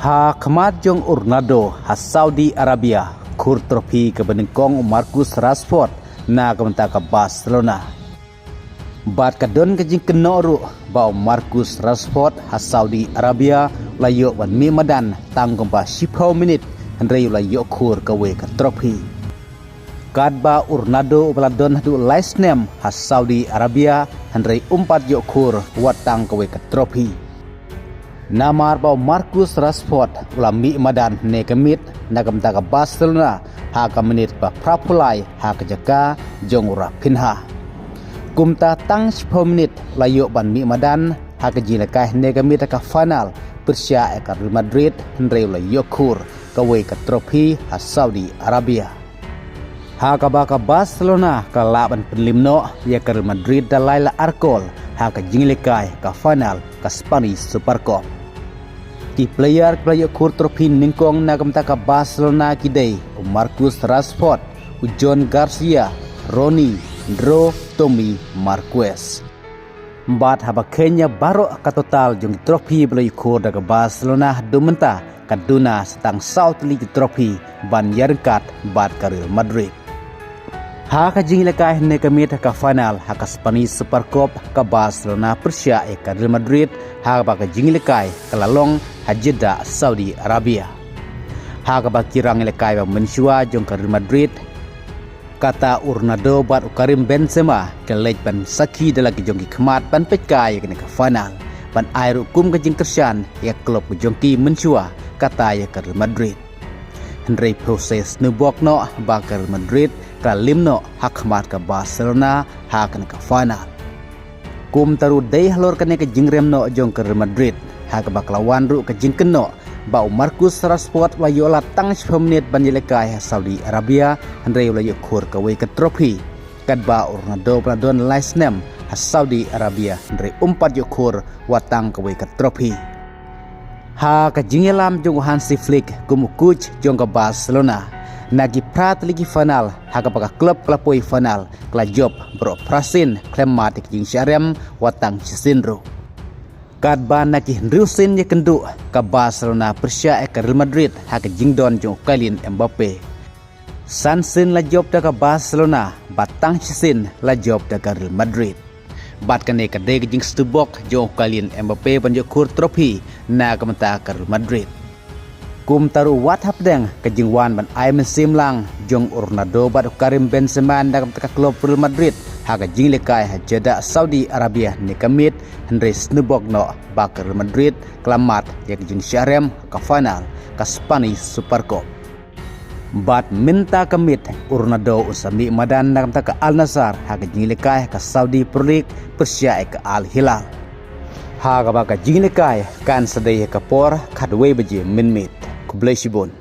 Ha kemat jong Ronaldo ha Saudi Arabia kur trofi ke benengkong Marcus Rashford na kementak ke Barcelona. Bat kadon ke jing kenoru bau Marcus Rashford ha Saudi Arabia layo wan mi madan tanggung ba 10 minit hendrai layo kur ke we ke trofi. Kadba Ronaldo beladon hadu laisnem ha Saudi Arabia hendrai umpat yo kur watang ke we ke trofi. Namar bau Marcus Rashford ulami madan ne kemit na kementak ke Barcelona ha ke menit ba prapulai ha ke jaka jong ura pinha. Kumta tang 10 menit layo ban mi madan ha ke jilakai ne kemit ke final Persia ke Real Madrid hendrai layo kur ke we ke trofi ha Saudi Arabia. Ha ke ba ke Barcelona ke laban penlimno ya ke Real Madrid dalai la arkol ha ke jilakai ke final ke Spanish Super Cup. Ki player kur trofi ningkong na kementak ke Barcelona kidai Marcus Rashford, John Garcia, Ronnie, Dro, Tommy, Marquez. Bat haba Kenya baru ka total jong trofi kur da ke Barcelona dumenta kaduna setang South League trofi ban yarkat bat ke Real Madrid. Ha ka jinglekai ne kemit ka final ha ka Spanish Super Cup ke Barcelona Persia ke Real Madrid ha ba ka jinglekai ke lalong Jeddah Saudi Arabia. Ha ka ba kirang lekai ba mensua jong ke Real Madrid kata Ronaldo bat Karim Benzema ke lej ban saki dalagi jong ki kemat ban pekai ke final ban air hukum ke jing kersan ya klub ke jong ki mensua kata ya ke Real Madrid. Hendrai proses nubok no ba ke Real Madrid ka limno hak kemat ke Barcelona ha ke final. Kum taru dei halor ke jingrem no jong ke Real Madrid ha ke baklawan ru ke jing keno bau Marcus Rashford layo latang 10 menit banjelekai Saudi Arabia hendrai layo kur ke we ke trofi kadba Ronaldo peladon laisnem ha Saudi Arabia hendrai umpat yo kur watang ke we ke trofi. Ha ke jingelam jong Hansi Flick kum coach jong ke Barcelona nagi prat ligi final ha ke baka klub klapoi final kla job beroperasin klematik jing syarem watang cisinro. Kadba naki Rusin ye kendu ke Barcelona Persia ke Real Madrid ha ke jingdon jong Kylian Mbappe. Sansin la job da ke Barcelona batang Cisin la job da ke Real Madrid. Bat kane ke de jing stubok jong Kylian Mbappe banjo kur trofi na kementak ke Real Madrid. Kum taru wat hapdeng ke jing wan ban ai mesim lang jong Ronaldo bat Karim Benzema da kementak klub Real Madrid ha ke jing lekai ha Jeddah Saudi Arabia ne kamit hendrai snubok no bakar Real Madrid kelamat ya ke jing syarem ke final ke Spanish Super Cup. Bat minta kamit Ronaldo usami madan da kementak ke Al Nassr ha ke jing lekai ke Saudi Pro League Persia ke Al Hilal. Ha ke baka jing lekai kan sedai ke por kadwe beje minmit kublai shibon.